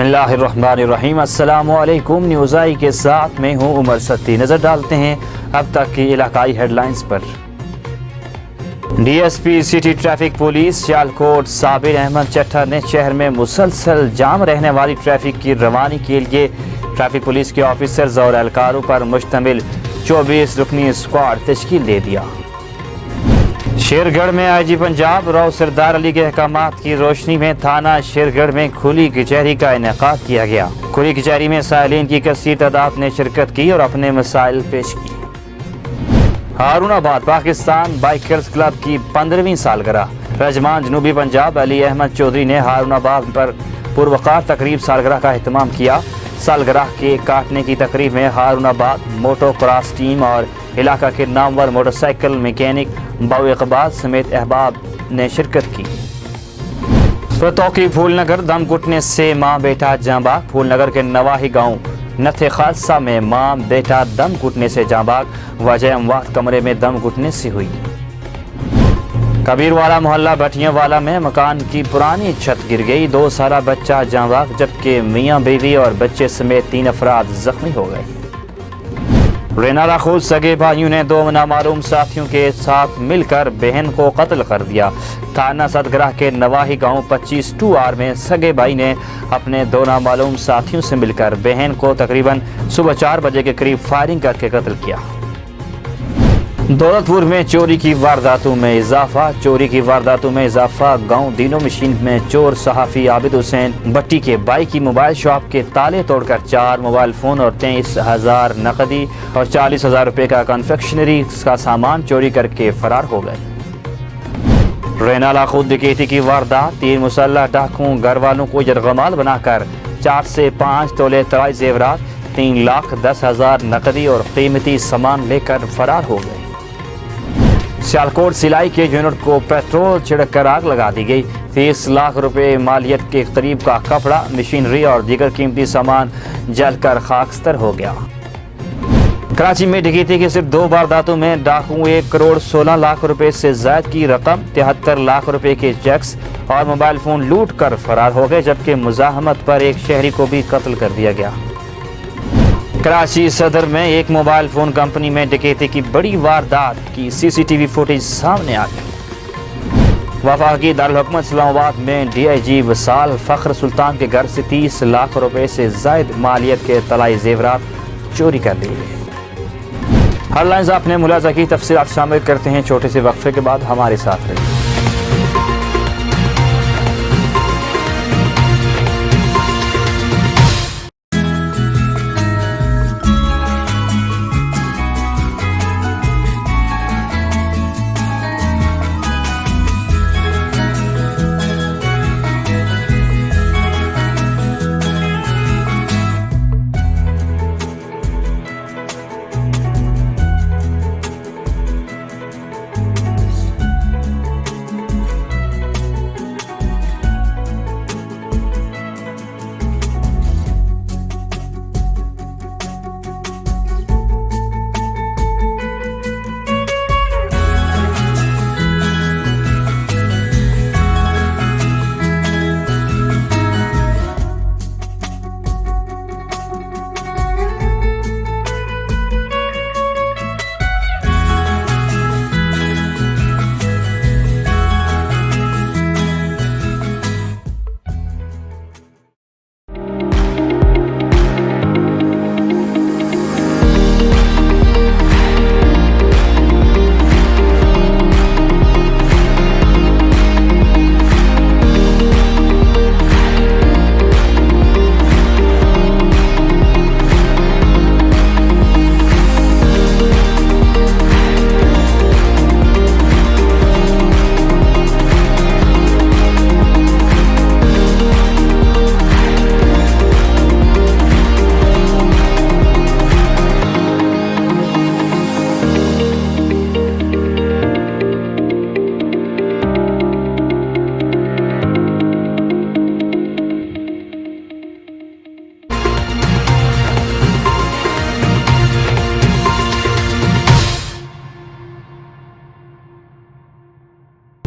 बिस्मिल्लाहिर्रहमानिर्रहीम। अस्सलामु अलैकुम। न्यूज़ आई के साथ मैं हूँ उमर सत्ती। नज़र डालते हैं अब तक की इलाकाई हेडलाइंस पर। DSP city traffic police Sialkot Sabir Ahmed Chattha ने शहर में मुसलसल जाम रहने वाली ट्रैफिक की रवानी के लिए ट्रैफिक पुलिस के ऑफिसर्स और एहलकारों पर मुश्तमिल 24 रुकनी स्क्वाड तश्कील दे दिया। शेरगढ़ में IG पंजाब राव सरदार अली के अहकामात की रोशनी में थाना शेरगढ़ में खुली कचहरी का इनेकाद किया गया। खुली कचहरी में साइलिन की कसीर तादाद ने शिरकत की और अपने मसाइल पेश किए। हारूनाबाद पाकिस्तान बाइकर्स क्लब की 15वीं सालगिरह। रजमान जनूबी पंजाब अली अहमद चौधरी ने हारूनाबाद पर पुरवकार तकरीब सालगिरह का एहतमाम किया। सालगिरह के काटने की तकरीब में हारूनाबाद मोटो क्रॉस टीम और इलाका के नामवर मोटरसाइकिल मैकेनिक बाउ इकबाल समेत अहबाब ने शिरकत की। प्रतौकी फूलनगर दम घुटने से मां बेटा जांबाग। फूलनगर के नवाही गांव नथे खालसा में मां बेटा दम घुटने से जांबाग। वजह अमवात कमरे में दम घुटने से हुई। कबीरवाला मोहल्ला भटियावाला में मकान की पुरानी छत गिर गई। 2 साला बच्चा जांबाग जबकि मियां बीवी और बच्चे समेत 3 अफराद जख्मी हो गए। रेनाला खुद सगे भाइयों ने 2 नामालूम साथियों के साथ मिलकर बहन को कत्ल कर दिया। थाना सदगराह के नवाही गांव 25-2R में सगे भाई ने अपने 2 नामालूम साथियों से मिलकर बहन को तकरीबन सुबह 4 बजे के करीब फायरिंग करके कत्ल किया। दौलतपुर में चोरी की वारदातों में इजाफा। गांव दीनो मशीन में चोर सहाफ़ी आबिद हुसैन भट्टी के बाई की मोबाइल शॉप के ताले तोड़कर 4 मोबाइल फ़ोन और 23,000 नकदी और 40,000 रुपये का कन्फेक्शनरी का सामान चोरी करके फरार हो गए। रेनाला खुद डकैती की वारदात। 3 मुसल्लह डाकुओं घर वालों को यरगमाल बनाकर 4 से 5 तोले तराई जेवरात 3,10,000 नकदी और कीमती सामान लेकर फरार हो गए। सियालकोट सिलाई के यूनिट को पेट्रोल छिड़ककर आग लगा दी गई। 30 लाख रुपए मालियत के करीब का कपड़ा, मशीनरी और दीगर कीमती सामान जलकर खाकस्तर हो गया। कराची में डकैती की सिर्फ 2 वारदातों में डाकुओं 1 करोड़ 16 लाख रुपए से ज्यादा की रकम, 73 लाख रुपए के चेक्स और मोबाइल फोन लूट कर फरार हो गए जबकि मुजाहमत पर एक शहरी को भी कत्ल कर दिया गया। कराची सदर में एक मोबाइल फोन कंपनी में डकैती की बड़ी वारदात की CCTV फुटेज सामने आ गई। वफाकी दारुल हुकूमत इस्लामाबाद में DIG वसाल फख्र सुल्तान के घर से 30 लाख रुपए से जायद मालियत के तलाई जेवरात चोरी कर लिए गए। हेडलाइंस आपने मुलाजा की, तफसीलात शामिल करते हैं छोटे से वक्फे के बाद। हमारे साथ रहिए।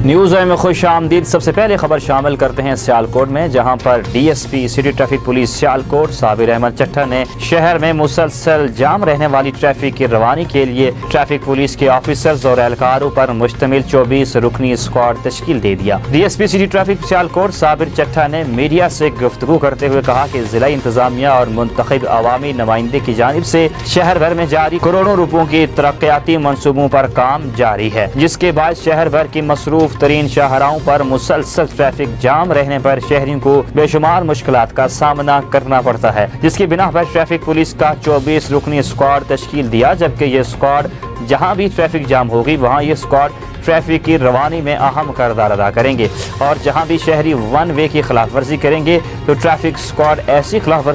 نیوز میں خوش آمدید۔ سب سے پہلے خبر شامل کرتے ہیں سیالکوٹ میں، جہاں پر D S P city traffic police Sialkot Sabir Ahmed Chattha نے شہر میں مسلسل جام رہنے والی ٹریفک کی روانی کے لیے ٹریفک پولیس کے آفیسرز اور اہلکاروں پر مشتمل 24 رکنی اسکواڈ تشکیل دے دیا۔ D S P city traffic Sialkot Sabir Chattha نے میڈیا سے گفتگو کرتے ہوئے کہا کہ ضلعی انتظامیہ اور منتخب عوامی نمائندے کی جانب سے شہر بھر میں جاری کروڑوں روپوں کی ترقیاتی منصوبوں پر کام جاری ہے، جس کے بعد شہر بھر کی مصروف ترین شاہراہوں پر مسلسل ٹریفک جام رہنے پر شہریوں کو بے شمار مشکلات کا سامنا کرنا پڑتا ہے، جس کی بنا پر ٹریفک پولیس کا 24 رکنی اسکواڈ تشکیل دیا، جبکہ یہ اسکواڈ جہاں بھی ٹریفک جام ہوگی وہاں یہ اسکواڈ ٹریفک کی روانی میں اہم کردار ادا کریں گے، اور جہاں بھی شہری ون وے کی خلاف ورزی کریں گے تو ٹریفک اسکواڈ ایسی خلاف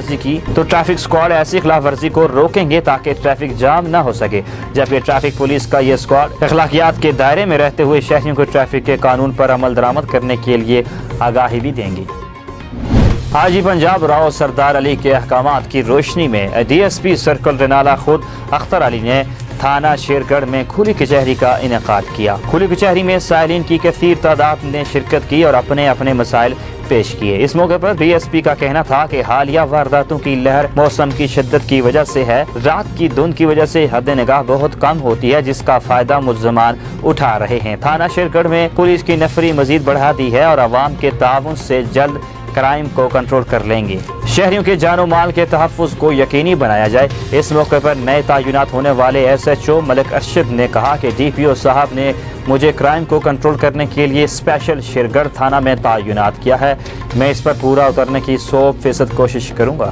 ورزی کو روکیں گے تاکہ ٹریفک جام نہ ہو سکے، جبکہ ٹریفک پولیس کا یہ اسکواڈ اخلاقیات کے دائرے میں رہتے ہوئے شہریوں کو ٹریفک کے قانون پر عمل درآمد کرنے کے لیے آگاہی بھی دیں گے۔ حاجی پنجاب راؤ سردار علی کے احکامات کی روشنی میں ڈی ایس پی سرکل رنالہ خود اختر علی نے تھانہ شیرگڑھ میں کھلی کچہری کا انعقاد کیا۔ کھلی کچہری میں سائلین کی کثیر تعداد نے شرکت کی اور اپنے اپنے مسائل پیش کیے۔ اس موقع پر ڈی ایس پی کا کہنا تھا کہ حالیہ وارداتوں کی لہر موسم کی شدت کی وجہ سے ہے، رات کی دھند کی وجہ سے حد نگاہ بہت کم ہوتی ہے، جس کا فائدہ ملزمان اٹھا رہے ہیں۔ تھانہ شیرگڑھ میں پولیس کی نفری مزید بڑھا دی ہے اور عوام کے تعاون سے جلد کرائم کو کنٹرول کر لیں گے، شہریوں کے جان و مال کے تحفظ کو یقینی بنایا جائے۔ اس موقع پر نئے تعینات ہونے والے ایس ایچ او ملک ارشد نے کہا کہ ڈی پی او صاحب نے مجھے کرائم کو کنٹرول کرنے کے لیے اسپیشل شیرگڑھ تھانہ میں تعینات کیا ہے، میں اس پر پورا اترنے کی 100% کوشش کروں گا۔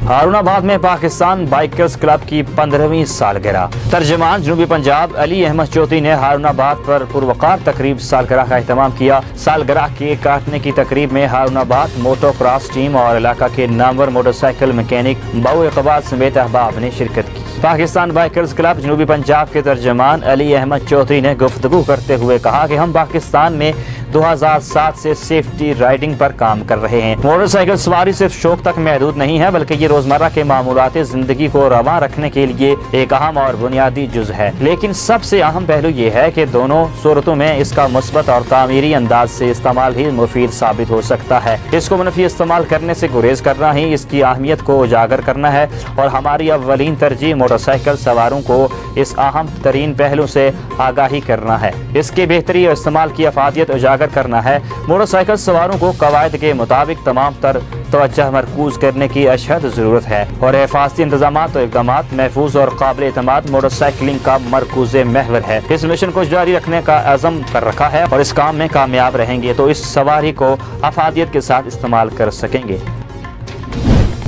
ہارون آباد میں پاکستان بائکرز کلب کی 15ویں سالگرہ۔ ترجمان جنوبی پنجاب علی احمد چوتھی نے ہارون آباد پر پروقار تقریب سالگرہ کا اہتمام کیا۔ سالگرہ کیک کاٹنے کی تقریب میں ہارون آباد موٹو کراس ٹیم اور علاقہ کے نامور موٹر سائیکل میکینک باؤ اقبال سمیت احباب نے شرکت کی۔ پاکستان بائکرز کلب جنوبی پنجاب کے ترجمان علی احمد چوتھی نے گفتگو کرتے ہوئے کہا کہ ہم پاکستان میں 2007 سے سیفٹی رائڈنگ پر کام کر رہے ہیں۔ موٹر سائیکل سواری صرف شوق تک محدود نہیں ہے، بلکہ یہ روزمرہ کے معمولات زندگی کو رواں رکھنے کے لیے ایک اہم اور بنیادی جز ہے، لیکن سب سے اہم پہلو یہ ہے کہ دونوں صورتوں میں اس کا مثبت اور تعمیری انداز سے استعمال ہی مفید ثابت ہو سکتا ہے۔ اس کو منفی استعمال کرنے سے گریز کرنا ہی اس کی اہمیت کو اجاگر کرنا ہے، اور ہماری اولین ترجیح موٹر سائیکل سواروں کو اس اہم ترین پہلو سے آگاہی کرنا ہے، اس کے بہتری اور استعمال کی افادیت اجاگر کرنا ہے۔ موٹر سائیکل سواروں کو قواعد کے مطابق تمام تر توجہ مرکوز کرنے کی اشد ضرورت ہے، اور حفاظتی انتظامات و اقدامات محفوظ اور قابل اعتماد موٹر سائیکلنگ کا مرکوز محور ہے۔ اس مشن کو جاری رکھنے کا عزم کر رکھا ہے، اور اس کام میں کامیاب رہیں گے تو اس سواری کو افادیت کے ساتھ استعمال کر سکیں گے۔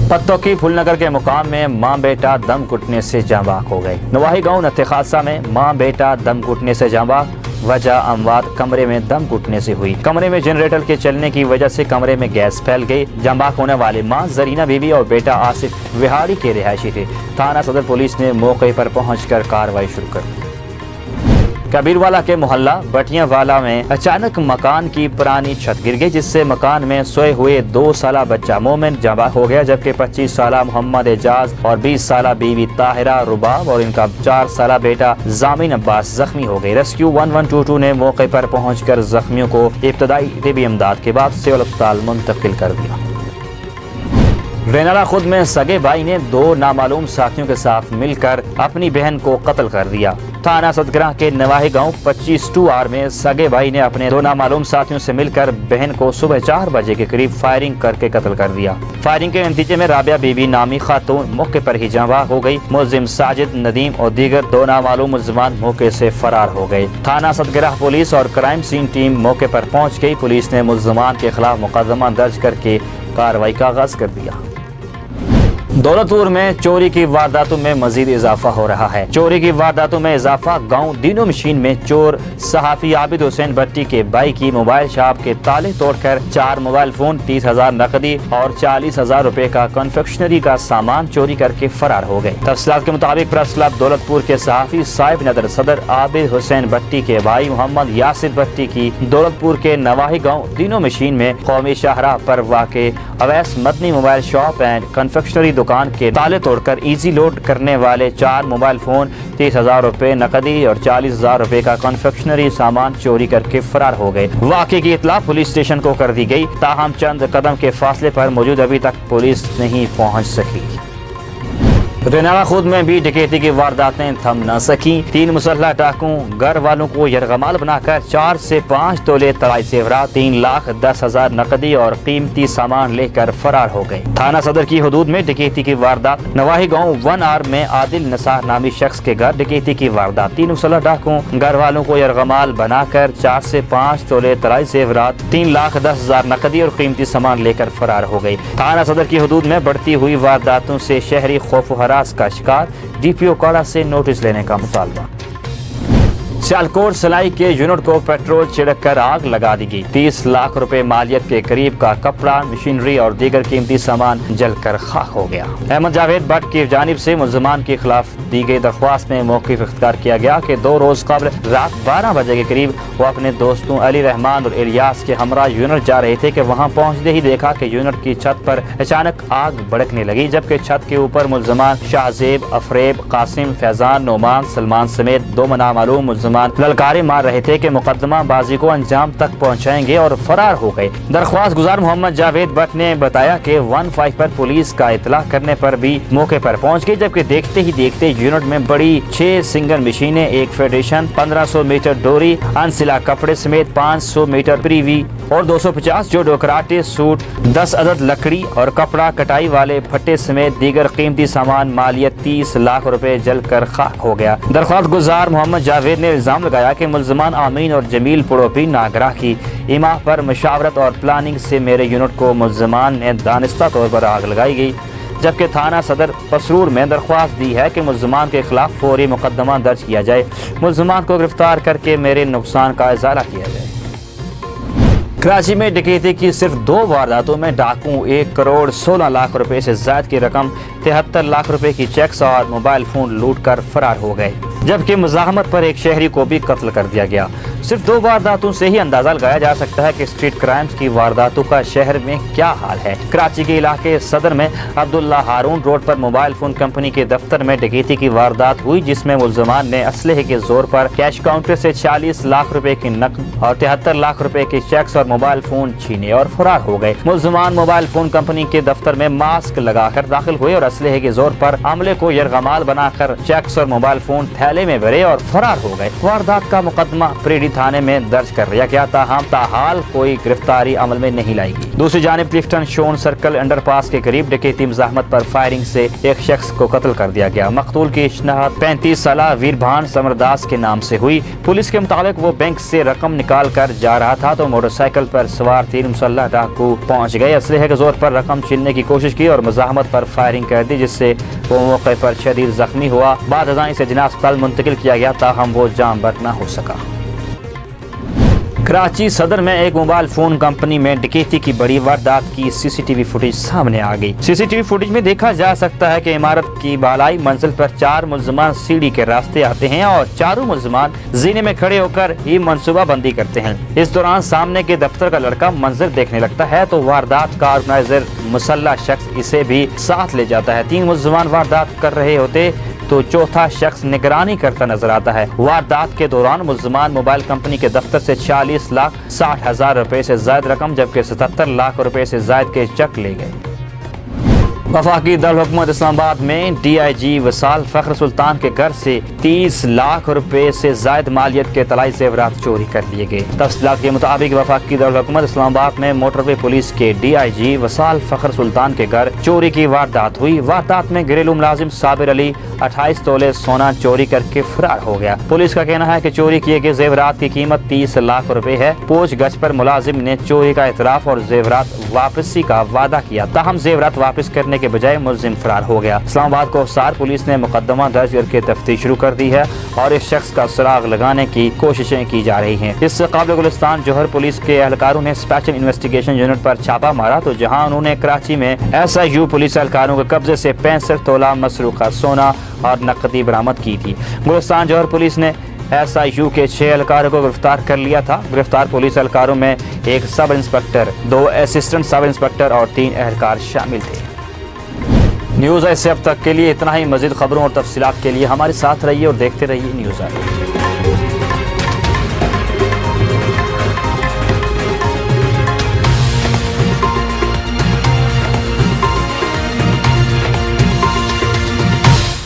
پتوں کی پھول نگر کے مقام میں ماں بیٹا دم گھٹنے سے جاں بحق ہو گئے۔ نواحی گاؤں نتھے خاصہ میں ماں بیٹا دم گھٹنے سے جاں بحق، وجہ اموات کمرے میں دم گھٹنے سے ہوئی۔ کمرے میں جنریٹر کے چلنے کی وجہ سے کمرے میں گیس پھیل گئی۔ جاں بحق ہونے والے ماں زرینہ بی بی اور بیٹا آصف وہاڑی کے رہائشی تھے۔ تھانہ صدر پولیس نے موقع پر پہنچ کر کارروائی شروع کر دی۔ کبیروالا کے محلہ بٹیاں والا میں اچانک مکان کی پرانی چھت گر گئی، جس سے مکان میں سوئے ہوئے 2 سالہ بچہ مومن جاں بحق ہو گیا، جبکہ 25 سالہ محمد اعجاز اور 20 سالہ بیوی طاہرہ رباب اور ان کا 4 سالہ بیٹا زامن عباس زخمی ہو گئے۔ ریسکیو 1122 نے موقع پر پہنچ کر زخمیوں کو ابتدائی طبی امداد کے بعد سول اسپتال منتقل کر دیا۔ رینالہ خود میں سگے بھائی نے 2 نامعلوم ساتھیوں کے ساتھ مل کر اپنی بہن کو قتل کر دیا۔ تھانہ صدگرہ کے نواحی گاؤں 25-2 میں سگے بھائی نے اپنے 2 نامعلوم ساتھیوں سے مل کر بہن کو صبح 4 بجے کے قریب فائرنگ کر کے قتل کر دیا۔ فائرنگ کے نتیجے میں رابعہ بی بی نامی خاتون موقع پر ہی جاں بحق ہو گئی۔ ملزم ساجد ندیم اور دیگر 2 نامعلوم ملزمان موقع سے فرار ہو گئے۔ تھانہ صدگرہ پولیس اور کرائم سین ٹیم موقع پر پہنچ گئی۔ پولیس نے ملزمان کے خلاف مقدمہ درج کر کے کارروائی کا آغاز کر دیا۔ دولت پور میں چوری کی وارداتوں میں مزید اضافہ ہو رہا ہے۔ چوری کی وارداتوں میں اضافہ گاؤں دینو مشین میں چور صحافی عابد حسین بٹی کے بھائی کی موبائل شاپ کے تالے توڑ کر 4 موبائل فون، 30,000 نقدی اور 40,000 روپے کا کنفیکشنری کا سامان چوری کر کے فرار ہو گئے۔ تفصیلات کے مطابق پریس کلب دولت پور کے صحافی صاحب نظر صدر عابد حسین بٹی کے بھائی محمد یاسر بٹی کی دولت پور کے نواحی گاؤں دینو مشین میں قومی شاہراہ پر واقع Awais Madani mobile shop and confectionery दुकान के ताले तोड़कर इजी लोड करने वाले 4 मोबाइल फोन, 30,000 रुपए नकदी और 40,000 रुपए का कन्फेक्शनरी सामान चोरी करके फरार हो गए। वाक़े की इत्तला पुलिस स्टेशन को कर दी गई, ताहम चंद कदम के फासले पर मौजूद अभी तक पुलिस नहीं पहुंच सकी। रेनावा खुद में भी डकैती की वारदातें थम न सकी। 3 मुसल्लह डाकू घर वालों को यरगमाल बनाकर 4 से 5 तोले तलाई जेवरात, 3,10,000 नकदी और कीमती सामान लेकर फरार हो गए। थाना सदर की हदूद में डकैती की वारदात। नवाही गांव 1 आर में आदिल नसार नामी शख्स के घर डकैती की वारदात। 3 मुसल्लह डाकू घर वालों को यरगमाल बनाकर 4 से 5 तोले तलाई जेवरात, 3,10,000 नकदी और कीमती सामान लेकर फरार हो गए। थाना सदर की हदूद में बढ़ती हुई वारदातों से शहरी खौफ का शिकार, डीपीओ काड़ा से नोटिस लेने का मुतालबा। सियालकोट सलाई के यूनिट को पेट्रोल छिड़क कर आग लगा दी गई। 30 लाख रुपए मालियत के करीब का कपड़ा, मशीनरी और दीगर कीमती सामान जलकर खाक हो गया। अहमद जावेद भट्ट की जानिब से मुल्ज़मान के खिलाफ दी गई दरख्वास्त में मौक़िफ़ इख्तियार किया गया कि 2 रोज कबल रात 12 बजे के करीब वो अपने दोस्तों अली रहमान और इलियास के हमरा यूनिट जा रहे थे कि वहाँ पहुँचते ही देखा कि यूनिट की छत पर अचानक आग भड़कने लगी, जबकि छत के ऊपर मुल्ज़मान शाहजेब, अफरेब, कासिम, फैजान, नोमान, सलमान समेत 2 नामालूम मुल्ज़मान ललकारे मार रहे थे कि मुकदमा बाजी को अंजाम तक पहुंचाएंगे और फरार हो गए। दरख्वास्त गुजार मोहम्मद जावेद भट्ट ने बताया कि 15 पर पुलिस का इतला करने पर भी मौके पर पहुंच गई, जबकि देखते ही देखते यूनिट में बड़ी 6 सिंगल मशीनें, 1 फेडरेशन, 1500 मीटर डोरी, अनसिला कपड़े समेत 500 मीटर प्रीवी और 250 जोड़ों कराटे सूट, 10 अदद लकड़ी और कपड़ा कटाई वाले फट्टे समेत दीगर कीमती सामान मालियत 30 लाख रुपए जलकर खाक हो गया। दरख्वास्त गुजार मोहम्मद जावेद ने इल्जाम लगाया कि मुल्ज़मान आमीन और जमील पड़ोपी नागरा की इमा पर मशावरत और प्लानिंग से मेरे यूनिट को मुल्ज़मान ने दानिस्ता तौर पर आग लगाई गई, जबकि थाना सदर पसरूर में दरख्वास्त दी है कि मुल्ज़मान के खिलाफ फौरी मुकदमा दर्ज किया जाए, मुल्ज़मान को गिरफ्तार करके मेरे नुकसान का इजाला किया जाए। कराची में डकैती की सिर्फ 2 वारदातों में डाकू 1 करोड़ 16 लाख रुपए से ज्यादा की रकम, 73 लाख रुपए की चेक्स और मोबाइल फोन लूट कर फरार हो गए, जबकि मुज़ाहमत पर एक शहरी को भी कत्ल कर दिया गया। सिर्फ 2 वारदातों से ही अंदाजा लगाया जा सकता है कि स्ट्रीट क्राइम्स की वारदातों का शहर में क्या हाल है। कराची के इलाके सदर में अब्दुल्ला हारून रोड पर मोबाइल फोन कंपनी के दफ्तर में डकैती की वारदात हुई, जिसमें मुल्ज़मान ने असलहे के जोर पर कैश काउंटर से 40 लाख रुपए की नकद और 73 लाख रुपए के चेक्स और मोबाइल फोन छीने और फरार हो गए। मुल्ज़मान मोबाइल फोन कंपनी के दफ्तर में मास्क लगाकर दाखिल हुए और असलहे के जोर पर अमले को यरगमाल बनाकर चेक्स और मोबाइल फोन थैले में भरे और फरार हो गए। वारदात का मुकदमा प्रेडी थाने में दर्ज कर लिया गया था, ताहाल कोई गिरफ्तारी अमल में नहीं लाई गई। दूसरी जानिब क्लिफ्टन शोन सर्कल अंडरपास के करीब डकैती मुज़ाहमत पर फायरिंग से एक शख्स को कत्ल कर दिया गया। मकतूल की शनाख्त 35 साल वीरभान समरदास के नाम से हुई। पुलिस के मुताबिक वो बैंक से रकम निकाल कर जा रहा था तो मोटरसाइकिल पर सवार 3 मुसल्लह डाकू पहुंच गए, असलहे के जोर पर रकम छीनने की कोशिश की और मुज़ाहमत पर फायरिंग कर दी, जिससे वो मौके पर शदीद जख्मी हुआ। बाद अज़ां इसे जिना अस्पताल मुंतकिल किया गया, ताहम वो जान बच न हो सका। कराची सदर में एक मोबाइल फोन कंपनी में डकैती की बड़ी वारदात की सीसीटीवी फुटेज सामने आ गई। सीसीटीवी फुटेज में देखा जा सकता है कि इमारत की बालाई मंजिल पर 4 मुल्ज़मान सीढ़ी के रास्ते आते हैं और चारों मुल्ज़मान जीने में खड़े होकर ही मंसूबा बंदी करते हैं। इस दौरान सामने के दफ्तर का लड़का मंजर देखने लगता है तो वारदात का ऑर्गेनाइजर मुसल्लह शख्स इसे भी साथ ले जाता है। 3 मुल्ज़मान वारदात कर रहे होते तो चौथा शख्स निगरानी करता नजर आता है। वारदात के दौरान मुल्ज़मान मोबाइल कंपनी के दफ्तर से 40,60,000 रुपए से ज्यादा रकम, जबकि 77 लाख रुपए से ज्यादा के चेक ले गए। वफाकी दारुल-हुकूमत इस्लामाबाद में DIG वसाल फख्र सुल्तान के घर से 30 लाख रुपए से जायद मालियत के तलाई जेवरात चोरी कर लिए गए। तफसीलात के मुताबिक वफाकी दारुल-हुकूमत इस्लामाबाद में मोटरवे पुलिस के DIG वसाल फख्र सुल्तान के घर चोरी की वारदात हुई। वारदात में घरेलू मुलाजिम साबिर अली 28 तोले सोना चोरी करके फरार हो गया। पुलिस का कहना है कि चोरी किए गए जेवरात की कीमत 30 लाख रुपए है। पूछ गछ पर मुलाजिम ने चोरी का इतराफ और जेवरात वापसी का वादा किया, ताहम जेवरात वापस करने के बजाय मुल्जिम फरार हो गया। इस्लामाबाद को सार पुलिस ने मुकदमा दर्ज करके तफ्तीश शुरू कर दी है और इस शख्स का सुराग लगाने की कोशिशें की जा रही हैं। इससे काबिल गुलिस्तान जौहर पुलिस के एहलकारों ने स्पेशल इन्वेस्टिगेशन यूनिट पर छापा मारा तो जहां उन्होंने कराची में SIU पुलिस एहलकारों के कब्जे से 65 तोला मसरूका सोना और नकदी बरामद की थी। गुलिस्तान जौहर पुलिस ने SIU کے 6 اہلکاروں کو گرفتار کر لیا تھا۔ گرفتار پولیس اہلکاروں میں ایک سب انسپکٹر، 2 اسسٹنٹ سب انسپکٹر اور 3 اہلکار شامل تھے۔ نیوز آئی سے اب تک کے لیے اتنا ہی۔ مزید خبروں اور تفصیلات کے لیے ہمارے ساتھ رہیے اور دیکھتے رہیے نیوز آئی۔